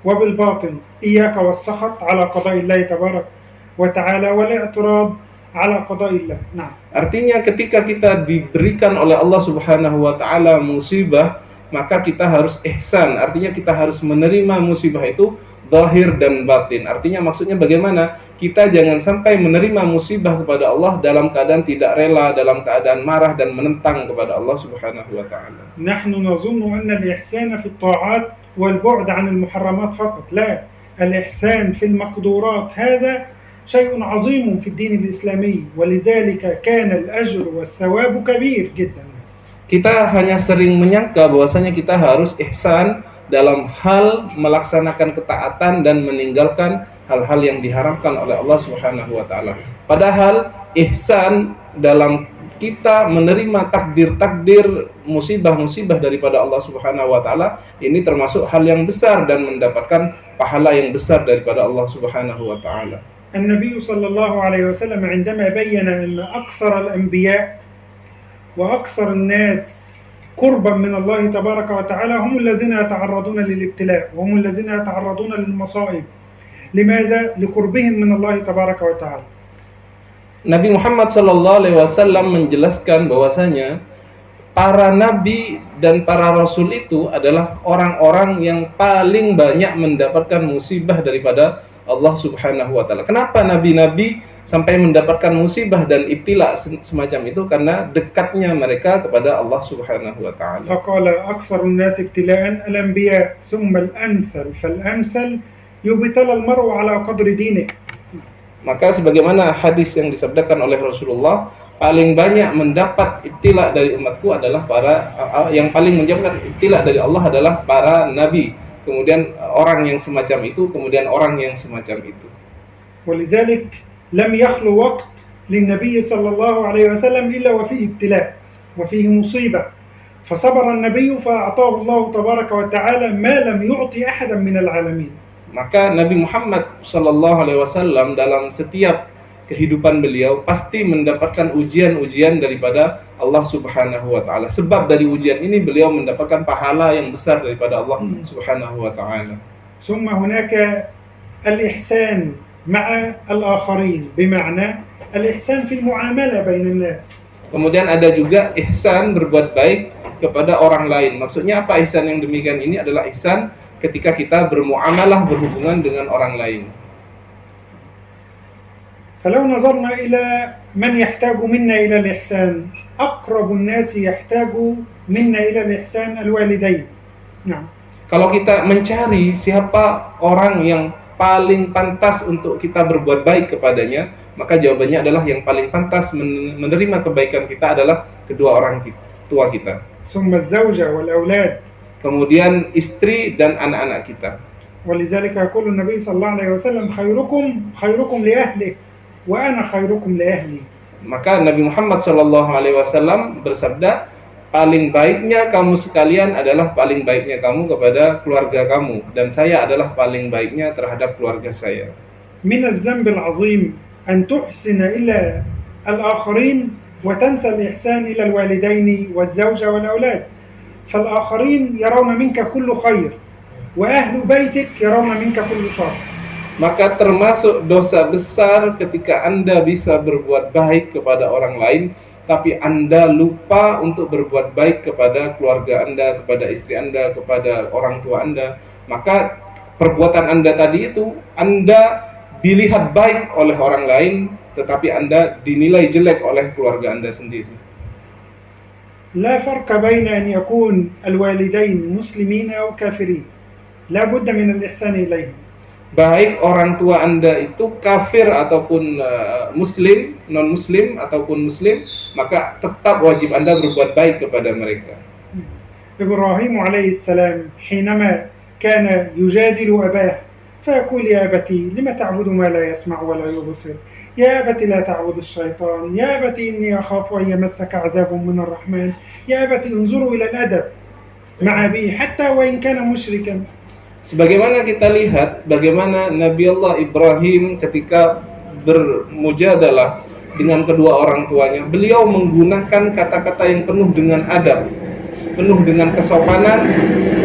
وبالباطن، إياك والسخط على قضاء الله تبارك وتعالى والاعتراض على قضاء الله. نعم. Artinya ketika kita diberikan oleh Allah Subhanahu wa taala musibah, maka kita harus ihsan. Artinya kita harus menerima musibah itu zahir dan batin. Artinya maksudnya bagaimana? Kita jangan sampai menerima musibah kepada Allah dalam keadaan tidak rela, dalam keadaan marah dan menentang kepada Allah Subhanahu wa taala. نحن نظن أن الإحسان في الطاعات والبعد عن المحرمات فقط، لا، الإحسان في المقدورات هذا شيء عظيم في الدين الإسلامي، ولذلك كان الأجر والثواب كبير جدا. Kita hanya sering menyangka bahwasanya kita harus ihsan dalam hal melaksanakan ketaatan dan meninggalkan hal-hal yang diharamkan oleh Allah Subhanahu wa taala. Padahal ihsan dalam kita menerima takdir-takdir musibah-musibah daripada Allah Subhanahu wa taala ini termasuk hal yang besar dan mendapatkan pahala yang besar daripada Allah Subhanahu wa taala. النبي صلى الله عليه وسلم عندما بين أن أكثر الأنبياء وأكثر الناس قربا من الله تبارك وتعالى هم الذين يتعرضون للابتلاء وهم الذين يتعرضون للمصائب. لماذا؟ لقربهم من الله تبارك وتعالى. Nabi Muhammad SAW menjelaskan bahwasanya para nabi dan para rasul itu adalah orang-orang yang paling banyak mendapatkan musibah daripada Allah Subhanahu wa taala. Kenapa nabi-nabi sampai mendapatkan musibah dan ibtila semacam itu? Karena dekatnya mereka kepada Allah Subhanahu wa taala. فقال أكثر الناس ابتلاء الأنبياء ثم الأمثل فالأمثل يبتلى المرء على قدر دينه. Maka sebagaimana hadis yang disabdakan oleh Rasulullah, paling banyak mendapat ibtila dari umatku adalah yang paling mendapatkan ibtila dari Allah adalah para nabi. Kemudian orang yang semacam itu, kemudian orang yang semacam itu. ولذلك لم يخلو وقت للنبي صلى الله عليه وسلم إلا وفيه ابتلاء وفيه مصيبة، فصبر النبي فأعطاه الله تبارك وتعالى ما لم يعطي أحدا من العالمين. Maka Nabi Muhammad SAW dalam setiap kehidupan beliau pasti mendapatkan ujian-ujian daripada Allah Subhanahu wa taala. Sebab dari ujian ini beliau mendapatkan pahala yang besar daripada Allah Subhanahu wa taala. ثم هناك الإحسان مع الآخرين، بمعنى الإحسان في المعاملة بين الناس. Kemudian ada juga ihsan, berbuat baik kepada orang lain. Maksudnya apa ihsan yang demikian ini adalah ihsan ketika kita bermuamalah, berhubungan dengan orang lain. فلو نظرنا إلى من يحتاج منا إلى الإحسان أقرب الناس يحتاج منا إلى الإحسان الوالدين. نعم. Kalau kita mencari siapa orang yang paling pantas untuk kita berbuat baik kepadanya, maka jawabannya adalah yang paling pantas menerima kebaikan kita adalah kedua orang tua kita. ثم الزوجة والأولاد. Kemudian istri dan anak-anak kita. ولذلك يقول النبي صلى الله عليه وسلم خيركم لأهله وأنا خيركم لأهلي. Maka Nabi Muhammad SAW bersabda, paling baiknya kamu sekalian adalah paling baiknya kamu kepada keluarga kamu, dan saya adalah paling baiknya terhadap keluarga saya. من الذنب العظيم أن تحسن إلى الآخرين وتنسى الإحسان إلى الوالدين والزوجة والأولاد، فالآخرين يرون منك كل خير وأهل بيتك يرون منك كل شر. Maka termasuk dosa besar ketika Anda bisa berbuat baik kepada orang lain, tapi Anda lupa untuk berbuat baik kepada keluarga Anda, kepada istri Anda, kepada orang tua Anda. Maka perbuatan Anda tadi itu, Anda dilihat baik oleh orang lain, tetapi Anda dinilai jelek oleh keluarga Anda sendiri. لا فرق بين أن يكون الوالدين مسلمين أو كافرين، لا بد من الإحسان إليهم. Baik orang tua Anda itu kafir ataupun muslim, non-muslim ataupun muslim, maka tetap wajib Anda berbuat baik kepada mereka. إبراهيم عليه السلام حينما كان يجادل أباه فيقول يا أبتي لم تعبد ما لا يسمع ولا يبصر يا أبت لا تعبد الشيطان يا أبت إني أخاف أن يمسك عذاب من الرحمن يا أبت انظروا إلى الأدب مع أبيه حتى وإن كان مشركا. Sebagaimana kita lihat bagaimana Nabi Allah Ibrahim ketika bermujadalah dengan kedua orang tuanya, beliau menggunakan kata-kata yang penuh dengan adab, penuh dengan kesopanan,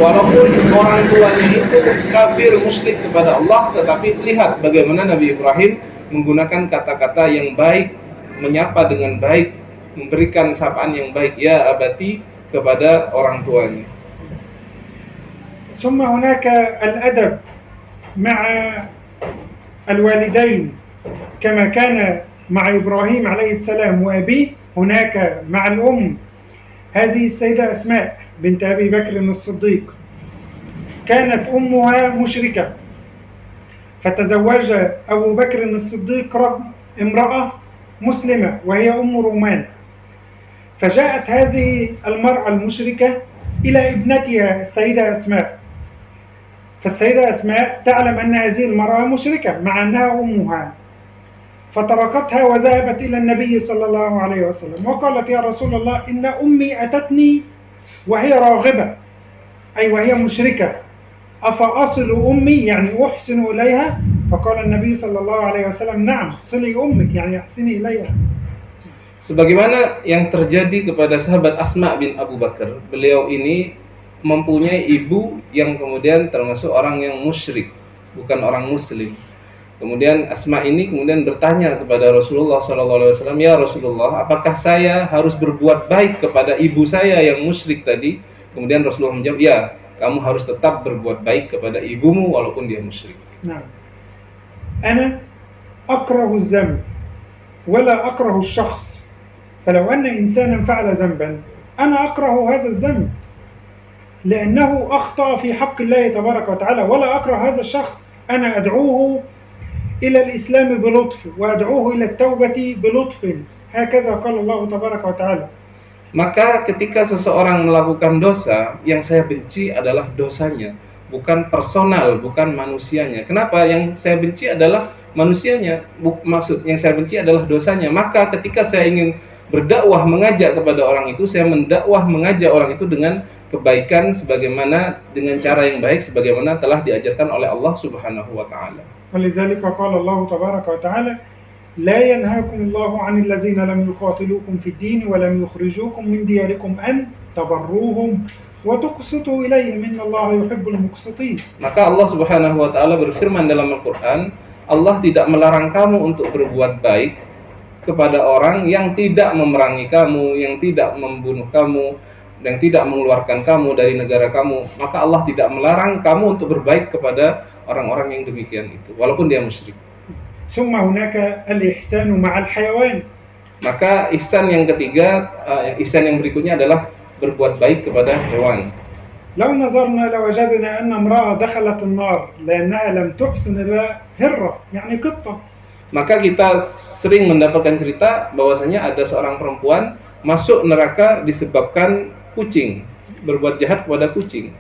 walaupun orang tuanya itu kafir musyrik kepada Allah, tetapi lihat bagaimana Nabi Ibrahim menggunakan kata-kata yang baik, menyapa dengan baik, memberikan sapaan yang baik, ya abati, kepada orang tuanya. ثم هناك الأدب مع الوالدين كما كان مع إبراهيم عليه السلام وأبيه، هناك مع الأم هذه السيدة أسماء بنت أبي بكر الصديق، كانت أمها مشركة فتزوج أبو بكر الصديق امرأة مسلمة وهي أم رومان، فجاءت هذه المرأة المشركة إلى ابنتها السيدة أسماء، فالسيدة أسماء تعلم أن هذه المرأة مشركة مع أنها أمها، فتركتها وذهبت إلى النبي صلى الله عليه وسلم وقالت يا رسول الله إن أمي أتتني وهي راغبة أي وهي مشركة أفأصل أمي يعني أحسن إليها؟ فقال النبي صلى الله عليه وسلم نعم صلي أمك يعني أحسني إليها. Sebagaimana yang terjadi kepada sahabat Asma bin Abu Bakar, beliau ini mempunyai ibu yang kemudian termasuk orang yang musyrik, bukan orang muslim. Kemudian Asma ini kemudian bertanya kepada Rasulullah SAW, ya Rasulullah, apakah saya harus berbuat baik kepada ibu saya yang musyrik tadi? Kemudian Rasulullah menjawab, ya, kamu harus tetap berbuat baik kepada ibumu walaupun dia musyrik. Nah, أنا أكره الذنب ولا أكره الشخص، فلو أن إنسانا فعل ذنبا أنا أكره هذا الذنب لأنه أخطأ في حق الله تبارك وتعالى، ولا أكره هذا الشخص، أنا أدعوه إلى الإسلام بلطف وأدعوه إلى التوبة بلطف، هكذا قال الله تبارك وتعالى. Maka ketika seseorang melakukan dosa, yang saya benci adalah dosanya, bukan personal, bukan manusianya. Kenapa? Yang saya benci adalah manusianya, maksud yang saya benci adalah dosanya. Maka ketika saya ingin berdakwah mengajak kepada orang itu, saya mendakwah mengajak orang itu dengan kebaikan sebagaimana dengan cara yang baik sebagaimana telah diajarkan oleh Allah Subhanahu wa taala. ولذلك قال الله تبارك وتعالى لا ينهاكم الله عن الذين لم يقاتلوكم في الدين ولم يخرجوكم من دياركم أن تبروهم وتقسطوا إليهم إن الله يحب المقسطين. Maka Allah Subhanahu wa taala berfirman dalam Al-Qur'an, Allah tidak melarang kamu untuk berbuat baik kepada orang yang tidak memerangi kamu, yang tidak membunuh kamu, yang tidak mengeluarkan kamu dari negara kamu, maka Allah tidak melarang kamu untuk berbaik kepada orang-orang yang demikian itu, walaupun dia musyrik. ثم هناك الإحسان مع الحيوان. Maka ihsan yang ketiga, ihsan yang berikutnya adalah berbuat baik kepada hewan. لو نظرنا لوجدنا أن امرأة دخلت النار لأنها لم تحسن إلى هرة يعني قطة. Maka kita sering mendapatkan cerita bahwasanya ada seorang perempuan masuk neraka disebabkan kucing, berbuat jahat kepada kucing.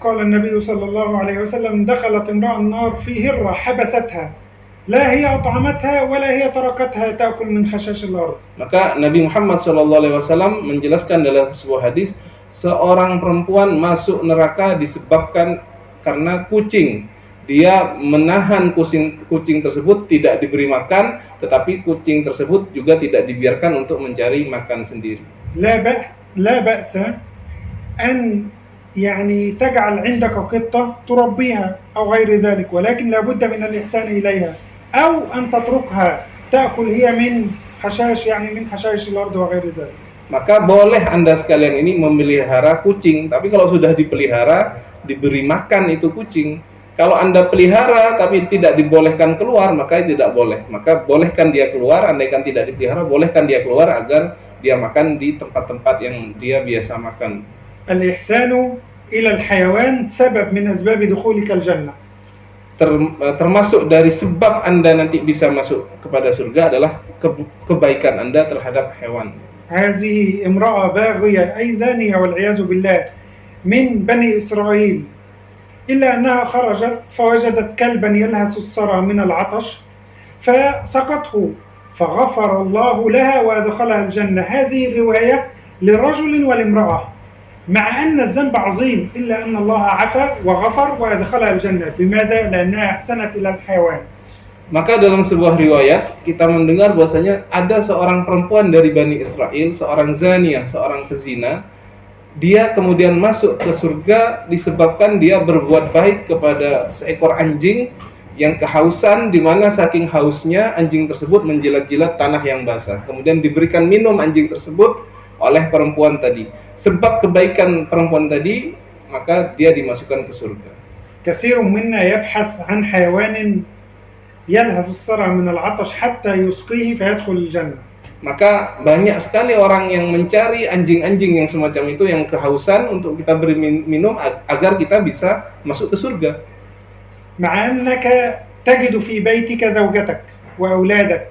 قال النبي صلى الله عليه وسلم دخلت امرأة النار في هرة حبستها لا هي أطعمتها ولا هي تركتها تأكل من خشاش الأرض. Maka Nabi Muhammad SAW menjelaskan dalam sebuah hadis, seorang perempuan masuk neraka disebabkan karena kucing. Dia menahan kucing tersebut, tidak diberi makan, tetapi kucing tersebut juga tidak dibiarkan untuk mencari makan sendiri. لا بأس أن يعني تجعل عندك قطة تربيها أو غير ذلك، ولكن لابد من الإحسان إليها أو أن تتركها تأكل هي من حشائش يعني من حشائش الأرض وغير ذلك. Maka boleh Anda sekalian ini memelihara kucing, tapi kalau sudah dipelihara, diberi makan itu kucing. Kalau Anda pelihara tapi tidak dibolehkan keluar, maka tidak boleh. Maka bolehkan dia keluar, andaikan tidak dipelihara, bolehkan dia keluar agar dia makan di tempat-tempat yang dia biasa makan. الإحسان إلى الحيوان سبب من أسباب دخولك الجنة. Termasuk dari sebab Anda nanti bisa masuk kepada surga adalah kebaikan Anda terhadap hewan. هذه امرأة باغية أي زانية والعياذ بالله من بني إسرائيل إلا أنها خرجت فوجدت كلبا يلهث الثرى من العطش فسقته فغفر الله لها وأدخلها الجنة. هذه الرواية لرجل والامرأة مع أن الذنب عظيم إلا أن الله عفا وغفر وأدخلها الجنة. بماذا؟ لأنها أحسنت إلى الحيوان. Maka dalam sebuah riwayat kita mendengar bahwasanya ada seorang perempuan dari Bani Israel, seorang zaniyah, seorang pezina. Dia kemudian masuk ke surga disebabkan dia berbuat baik kepada seekor anjing yang kehausan, di mana saking hausnya anjing tersebut menjilat-jilat tanah yang basah. Kemudian diberikan minum anjing tersebut oleh perempuan tadi. Sebab kebaikan perempuan tadi, maka dia dimasukkan ke surga. كثير منا يبحث عن حيوان يلهث الثرى من العطش حتى يسقيه فيدخل الجنة. Maka banyak sekali orang yang mencari anjing-anjing yang semacam itu, yang kehausan, untuk kita beri minum agar kita bisa masuk ke surga. مع أنك تجد في بيتك زوجتك وأولادك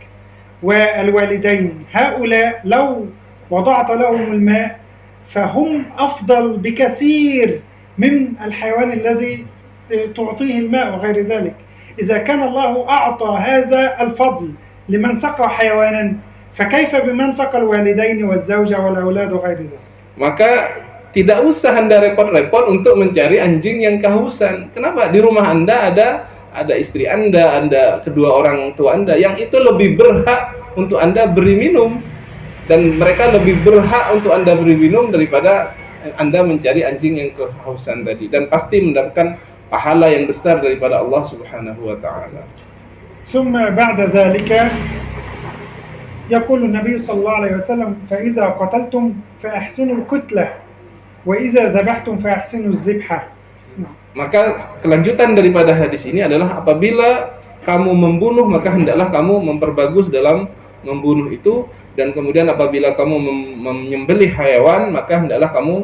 والوالدين، هؤلاء لو وضعت لهم الماء فهم أفضل بكثير من الحيوان الذي تعطيه الماء وغير ذلك. إذا كان الله أعطى هذا الفضل لمن سقى حيوانا فكيف بمن سقى الوالدين والزوجة والأولاد وغير ذلك. Maka tidak usah Anda repot-repot untuk mencari anjing yang kehausan. Kenapa? Di rumah Anda ada istri Anda, kedua orang tua Anda, yang itu lebih berhak untuk Anda beri minum. Dan mereka lebih berhak untuk Anda beri minum daripada Anda mencari anjing yang kehausan tadi. Dan pasti mendapatkan pahala yang besar daripada Allah Subhanahu wa ta'ala. ثم بعد ذلك يقول النبي صلى الله عليه وسلم فإذا قتلتم فأحسنوا القتلة وإذا ذبحتم فأحسنوا الذبحة. Maka kelanjutan daripada hadis ini adalah apabila kamu membunuh, maka hendaklah kamu memperbagus dalam membunuh itu, dan kemudian apabila kamu menyembelih hayawan, maka hendaklah kamu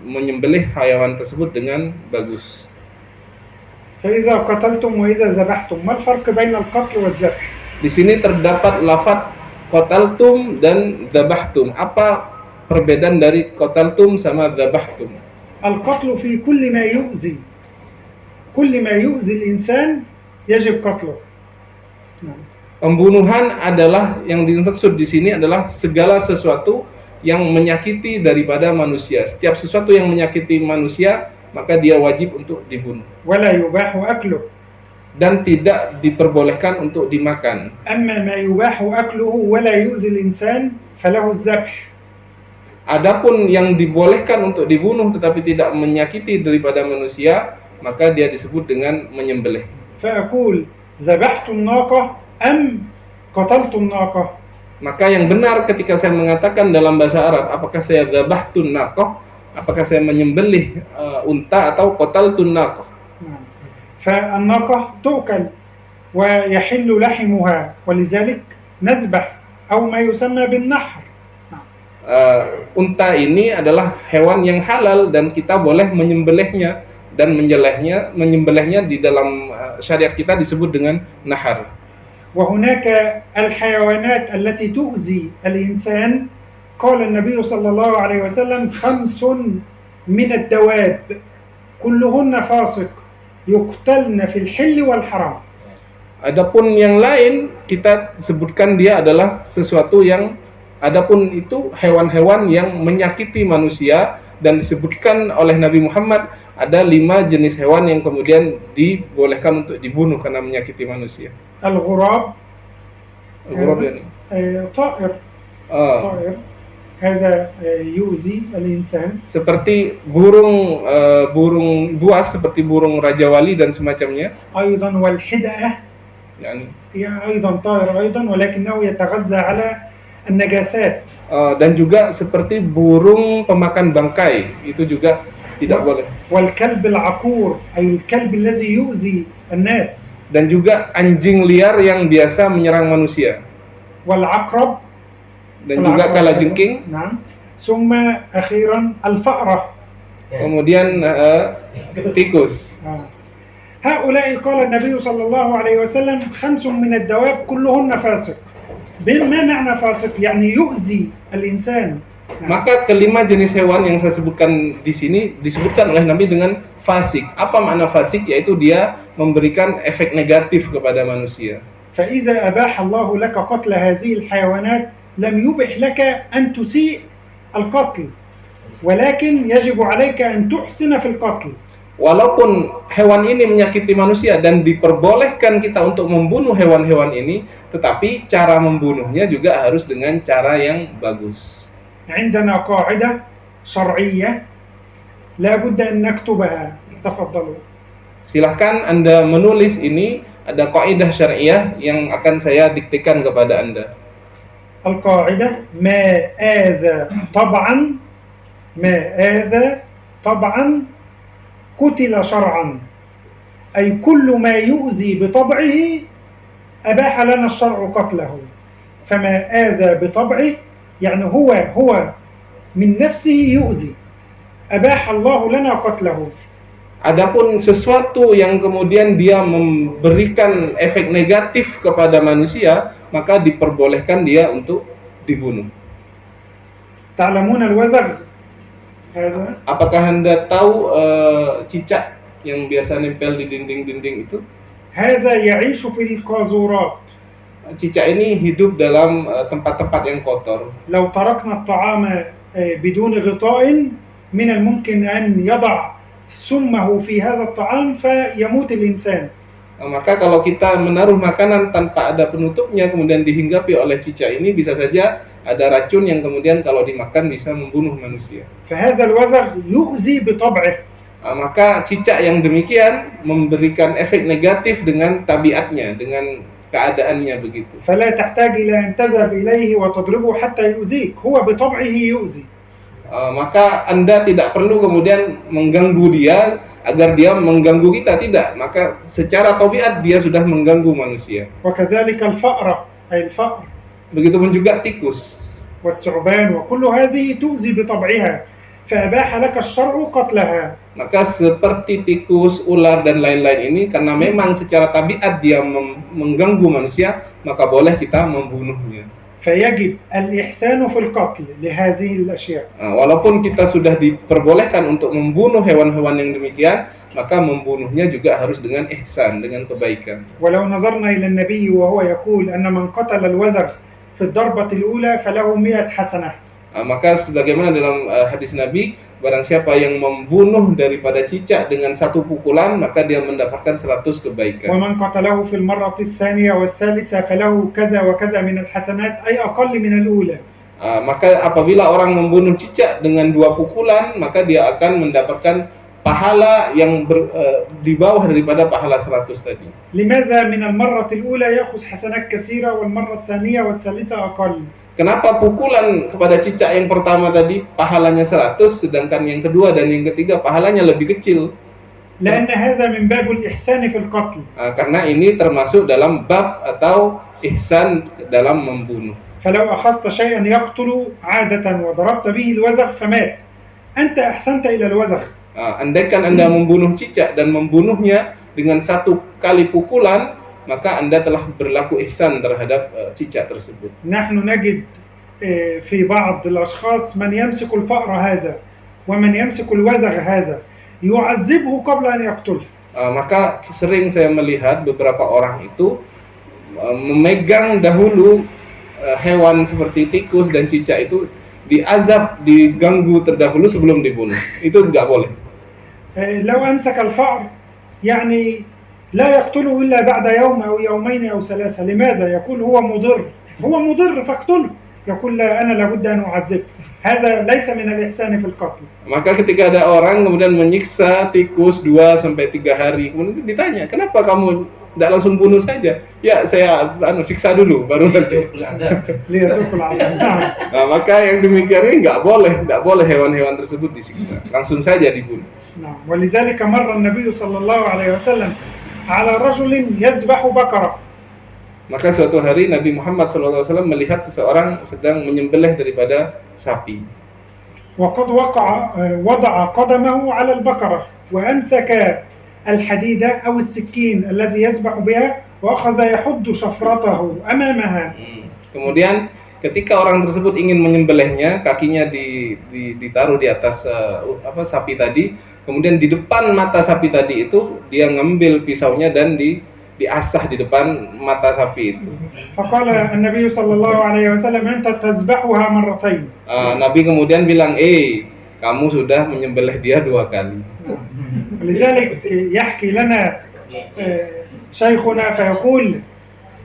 menyembelih hayawan tersebut dengan bagus. فإذا قتلتم وإذا ذبحتم ما الفرق بين القتل والذبح؟ Di sini terdapat lafaz qataltum dan dzabahtum. Apa perbedaan dari qataltum sama dzabahtum? القتل في كل ما يؤذي الإنسان يجب قتله. Pembunuhan adalah, yang dimaksud di sini adalah segala sesuatu yang menyakiti daripada manusia. Setiap sesuatu yang menyakiti manusia, maka dia wajib untuk dibunuh. ولا يباح أكله. Dan tidak diperbolehkan untuk dimakan. أما ما يباح أكله ولا يؤذي الإنسان فله الذبح. Adapun yang dibolehkan untuk dibunuh tetapi tidak menyakiti daripada manusia, maka dia disebut dengan menyembelih. فأقول ذبحت الناقة أم قتلت الناقة. Maka yang benar ketika saya mengatakan dalam bahasa Arab, apakah saya dhabahtun naqah, apakah saya menyembelih unta atau qataltun naqah. نعم. فالناقة تؤكل ويحل لحمها ولذلك نذبح أو ما يسمى بالنحر. Unta ini adalah hewan yang halal dan kita boleh menyembelihnya dan menyembelihnya di dalam syariat kita disebut dengan nahar. وهناك الحيوانات التي تؤذي الإنسان قال النبي صلى الله عليه وسلم 5 من الدواب كلهن فاسق يقتلن في الحل والحرام. Adapun yang lain kita sebutkan dia adalah sesuatu yang adapun itu hewan-hewan yang menyakiti manusia dan disebutkan oleh Nabi Muhammad ada 5 jenis hewan yang kemudian dibolehkan untuk dibunuh karena menyakiti manusia. الغراب Al-ghurab yani. طائر طائر هذا يؤذي الإنسان. Seperti burung buas seperti burung raja wali dan semacamnya. أيضا والحدأة Yani, أيضا طائر أيضا ولكنه يتغذى على النجاسات. dan juga seperti burung pemakan bangkai itu juga tidak boleh. والكلب العقور أي الكلب الذي يؤذي الناس. Dan juga anjing liar yang biasa menyerang manusia. والعقرب Dan juga kalajengking. نعم. ثم أخيرا الفأرة. Kemudian tikus. هؤلاء قال النبي صلى الله عليه وسلم 5 من الدواب كلهن فاسق. ما معنى فاسق؟ يعني يؤذي الإنسان. Maka kelima jenis hewan yang saya sebutkan di sini disebutkan oleh Nabi dengan fasik. Apa makna fasik? Yaitu dia memberikan efek negatif kepada manusia. فإذا أباح الله لك قتل هذه الحيوانات لم يبح لك أن تسيء القتل ولكن يجب عليك أن تحسن في القتل. Walaupun hewan ini menyakiti manusia dan diperbolehkan kita untuk membunuh hewan-hewan ini, tetapi cara membunuhnya juga harus dengan cara yang bagus. عندنا قاعدة شرعية لا بد أن نكتبها. تفضلوا. Silahkan Anda menulis ini, ada kaidah syariah yang akan saya diktekan kepada Anda. القاعدة ما آذى طبعا قتل شرعا أي كل ما يؤذي بطبعه أباح لنا الشرع قتله. فما آذى بطبعه يعني هو من نفسه يؤذي أباح الله لنا قتله. Adapun sesuatu yang kemudian dia memberikan efek negatif kepada manusia, maka diperbolehkan dia untuk dibunuh. تعلمون الوزغ هذا؟ Apakah Anda tahu cicak yang biasa nempel di dinding-dinding itu? هذا يعيش في القاذورات. Cicak ini hidup dalam tempat-tempat yang kotor. لو تركنا الطعام بدون غطاء من الممكن أن يضع سمه في هذا الطعام فيموت الإنسان. Maka kalau kita menaruh makanan tanpa ada penutupnya kemudian dihinggapi oleh cicak ini, bisa saja ada racun yang kemudian kalau dimakan bisa membunuh manusia. فهذا الوزغ يؤذي بطبعه. Maka cicak yang demikian memberikan efek negatif dengan tabiatnya, dengan keadaannya begitu. فلا تحتاج إلى أن تذهب إليه وتضربه حتى يؤذيك. هو بطبعه يؤذي. Maka Anda tidak perlu kemudian mengganggu dia agar dia mengganggu kita, tidak. Maka secara tabiat dia sudah mengganggu manusia. وكذلك الفأرة أي الفأر. Begitupun juga tikus. والثعبان وكل هذه تؤذي بطبعها فأباح لك الشرع قتلها. Maka seperti tikus, ular dan lain-lain ini karena memang secara tabiat dia mengganggu manusia, maka boleh kita membunuhnya. فيجب الإحسان في القتل لهذه الأشياء. Walaupun kita sudah diperbolehkan untuk membunuh hewan-hewan yang demikian, maka membunuhnya juga harus dengan ihsan, dengan kebaikan. ولو نظرنا إلى النبي وهو يقول أن من قتل الوزغ في الضربة الأولى فله 100 حسنة. Maka sebagaimana dalam hadis Nabi, barang siapa yang membunuh daripada cicak dengan satu pukulan, maka dia mendapatkan 100 kebaikan. ومن قتله في المرة الثانية والثالثة فله كذا وكذا من الحسنات أي أقل من الأولى. Maka apabila orang membunuh cicak dengan 2 pukulan, maka dia akan mendapatkan pahala yang di bawah daripada pahala 100 tadi. لماذا من المرة الأولى يأخذ حسنات كثيرة والمرة الثانية والثالثة أقل؟ Kenapa pukulan kepada cicak yang pertama tadi pahalanya 100, sedangkan yang kedua dan yang ketiga pahalanya lebih kecil? لأن هذا من باب الإحسان في القتل. Karena ini termasuk dalam bab atau ihsan dalam membunuh. فلو أخذت شيئا يقتل عادة وضربت به الوزغ فمات، أنت أحسنت إلى الوزغ. Andaikan Anda membunuh cicak dan membunuhnya dengan 1 kali pukulan, maka Anda telah berlaku ihsan terhadap cicak tersebut. نحن نجد في بعض الأشخاص من يمسك الفأر هذا ومن يمسك الوزغ هذا يعذبه قبل أن يقتله. Maka sering saya melihat beberapa orang itu memegang dahulu hewan seperti tikus dan cicak itu, diazab, diganggu terdahulu sebelum dibunuh. Itu nggak boleh. لو أمسك الفأر يعني لا يقتله إلا بعد يوم أو يومين أو 3. لماذا؟ يقول هو مضر فاقتله. يقول لا، أنا لابد أن أعذبه. هذا ليس من الإحسان في القتل. Maka ketika ada orang kemudian menyiksa tikus 2-3 hari, kemudian ditanya, kenapa kamu tidak langsung bunuh saja? Ya, saya siksa dulu baru nanti. Nah, maka yang demikian ini nggak boleh hewan-hewan tersebut disiksa, langsung saja dibunuh. ولذلك مر النبي صلى الله عليه وسلم على رجل يذبح بقرة. Maka suatu hari Nabi Muhammad SAW melihat seseorang sedang menyembelih daripada sapi. وقد وضع قدمه على البقرة وأمسك الحديدة أو السكين الذي يذبح بها وأخذ يحد شفرته أمامها. Kemudian ketika orang tersebut ingin menyembelihnya, kakinya ditaruh di atas sapi tadi, kemudian di depan mata sapi tadi itu dia ngambil pisaunya dan diasah di depan mata sapi itu. فقال النبي صلى الله عليه وسلم أنت تذبحها مرتين. Nabi kemudian bilang, kamu sudah menyembelih dia 2 kali. لذلك يحكي لنا شيخنا فيقول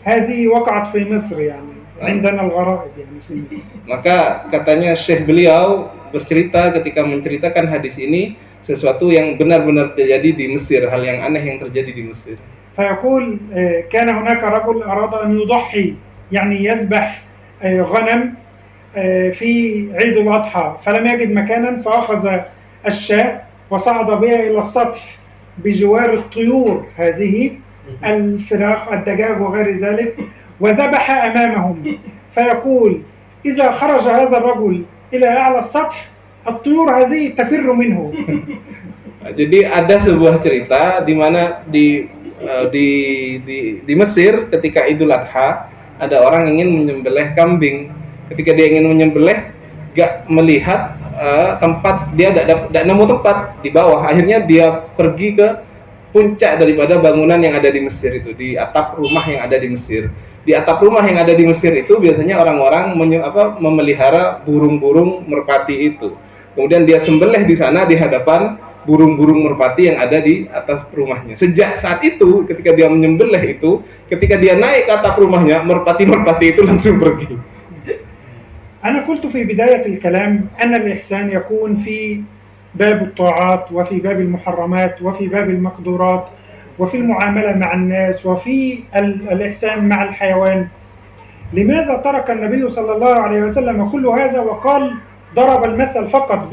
هذه وقعت في مصر، يعني عندنا الغرائب يعني في مصر. Maka katanya Syekh beliau bercerita ketika menceritakan hadis ini, sesuatu yang benar-benar terjadi di Mesir, hal yang aneh yang terjadi di Mesir. فيقول كان هناك رجل أراد أن يضحي، يعني يذبح غنم في عيد الأضحى، فلم يجد مكانا فأخذ الشاة وصعد بها إلى السطح بجوار الطيور هذه، الفراخ، الدجاج وغير ذلك، وذبح أمامهم. فيقول إذا خرج هذا الرجل إلى أعلى السطح الطيور هذه تفر منه. Jadi ada sebuah cerita di mana di Mesir ketika Idul Adha ada orang ingin menyembelih kambing. Ketika dia ingin menyembelih, gak melihat tempat, dia tidak nemu tempat di bawah. Akhirnya dia pergi ke puncak daripada bangunan yang ada di Mesir itu, di atap rumah yang ada di Mesir. Di atap rumah yang ada di Mesir itu biasanya orang-orang memelihara burung-burung merpati itu. Kemudian dia sembelih di sana di hadapan burung-burung merpati yang ada di atas rumahnya. Sejak saat itu, ketika dia menyembelih itu, ketika dia naik ke atap rumahnya, merpati-merpati itu langsung pergi. أنا قلت في بداية الكلام أن الإحسان يكون في باب الطاعات وفي باب المحرمات وفي باب المقدورات وفي المعاملة مع الناس وفي الإحسان مع الحيوان. لماذا ترك النبي صلى الله عليه وسلم كل هذا وقال ضرب المثل فقط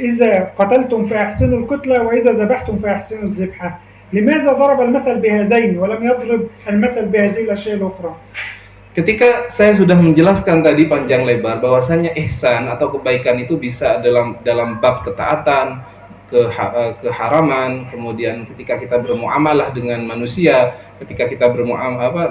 إذا قتلتم فأحسنوا القتلة وإذا ذبحتم فأحسنوا الذبحة؟ لماذا ضرب المثل بهذين ولم يضرب المثل بهذه الأشياء الأخرى؟ Ketika saya sudah menjelaskan tadi panjang lebar bahwasanya ihsan atau kebaikan itu bisa dalam bab ketaatan, keharaman, kemudian ketika kita bermuamalah dengan manusia, ketika kita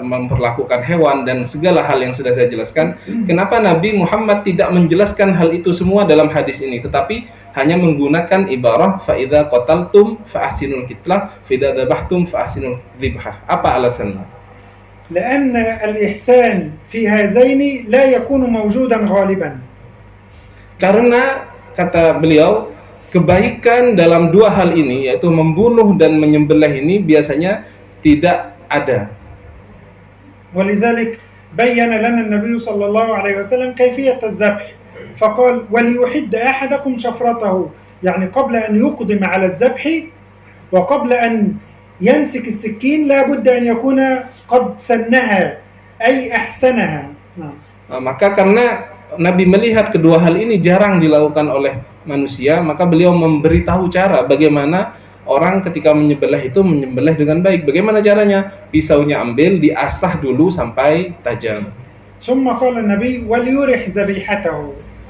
memperlakukan hewan dan segala hal yang sudah saya jelaskan, kenapa Nabi Muhammad tidak menjelaskan hal itu semua dalam hadis ini, tetapi hanya menggunakan ibarah fa idza qataltum fa ahsinul qitlah, fa idza dzabhtum fa ahsinul dzibhah. Apa alasannya? لأن الإحسان في هذين لا يكون موجودا غالبا. Karena kata beliau, kebaikan dalam 2 hal ini, yaitu membunuh dan menyembelih ini biasanya tidak ada. ولذلك بين لنا النبي صلى الله عليه وسلم كيفية الذبح، فقال وليحد أحدكم شفرته يعني قبل أن يقدم على الذبح وقبل أن يمسك السكين لا بد أن يكون قد سنها أي أحسنها. Maka karena Nabi melihat kedua hal ini jarang dilakukan oleh manusia, maka beliau memberitahu cara bagaimana orang ketika menyembelih itu menyembelih dengan baik. Bagaimana caranya? Pisaunya ambil, diasah dulu sampai tajam. ثم قال النبي وليرح ذبيحته.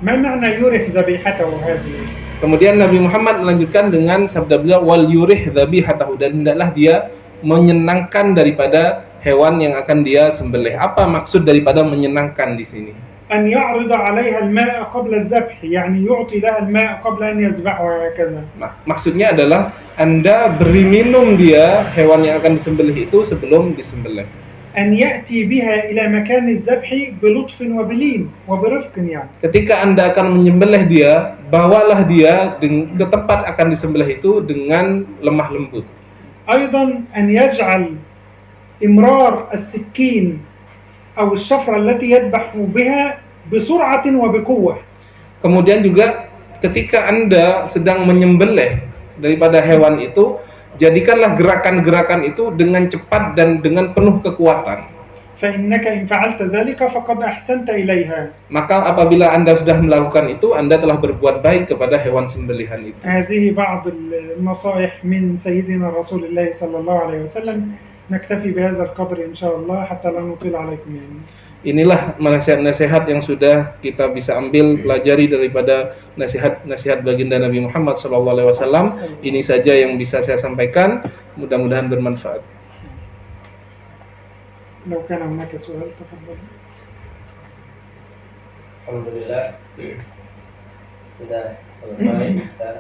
ما معنى يرح ذبيحته هذه؟ Kemudian Nabi Muhammad melanjutkan dengan sabda beliau wal yurih dzabihatahu, dan hendaklah dia menyenangkan daripada hewan yang akan dia sembelih. Apa maksud daripada menyenangkan di sini? أن يعرض عليها الماء قبل الذبح يعني يعطي لها الماء قبل أن يذبحها هكذا. Maksudnya adalah Anda beri minum dia hewan yang akan disembelih itu sebelum disembelih. أن يأتي بها إلى مكان الذبح بلطف وبلين وبرفق يعني. Ketika Anda akan menyembelih dia, bawalah dia ke tempat akan disembelih itu dengan lemah lembut. أيضا أن يجعل إمرار السكين أو الشفرة التي يذبح بها بسرعة وبقوة. Kemudian juga ketika Anda sedang menyembelih daripada hewan itu, jadikanlah gerakan-gerakan itu dengan cepat dan dengan penuh kekuatan. فإنك إن فعلت ذلك فقد أحسنت إليها. Maka apabila Anda sudah melakukan itu, Anda telah berbuat baik kepada hewan sembelihan itu. هذه بعض النصائح من سيدنا رسول الله صلى الله عليه وسلم. نكتفي بهذا القدر إن شاء الله حتى لا نطيل عليكم يعني. Inilah nasihat-nasihat yang sudah kita bisa ambil pelajari daripada nasihat-nasihat baginda Nabi Muhammad SAW. Ini saja yang bisa saya sampaikan. Mudah-mudahan bermanfaat. لو كان هناك سؤال تفضل. Alhamdulillah sudah selesai kita